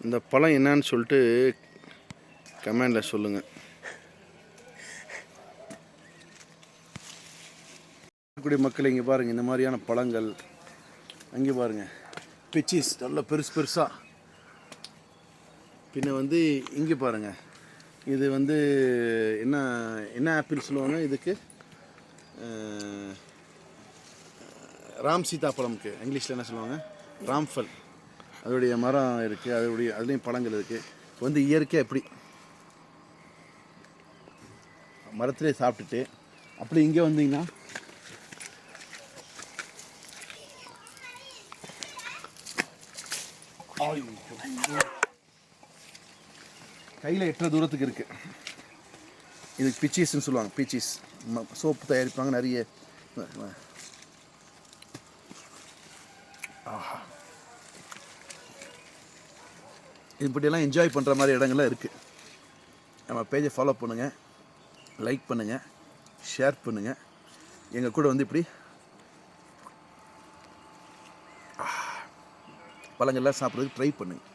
இந்த பழம் என்னன்னு சொல்லிட்டு கமெண்டில் சொல்லுங்கள். மக்கள் இங்கே பாருங்கள், இந்த மாதிரியான பழங்கள் அங்கே பாருங்கள், பிச்சீஸ் நல்ல பெருசு பெருசாக. பின்ன இங்கே பாருங்கள், இது என்ன என்ன ஆப்பிள் சொல்லுவாங்க இதுக்கு, ராம் சீதாப்பழம்க்கு இங்கிலீஷில் என்ன சொல்லுவாங்க, ராம்ஃபல். அதோடைய மரம் இருக்குது, அதுலேயும் பழங்கள் இருக்குது. இயற்கையாக எப்படி மரத்திலே சாப்பிட்டுட்டு அப்படி இங்கே வந்தீங்கன்னா கையில் எட்டுற தூரத்துக்கு இருக்குது. இதுக்கு பிச்சீஸ்ன்னு சொல்லுவாங்க. பீச்சீஸ் சோப்பு தயாரிப்பாங்க நிறைய. இப்படியெல்லாம் என்ஜாய் பண்ணுற மாதிரி இடங்கள்லாம் இருக்குது. நம்ம பேஜை ஃபாலோ பண்ணுங்கள், லைக் பண்ணுங்கள், ஷேர் பண்ணுங்கள். எங்கள் கூட இப்படி பழங்கள்லாம் சாப்பிட்றதுக்கு ட்ரை பண்ணுங்கள்.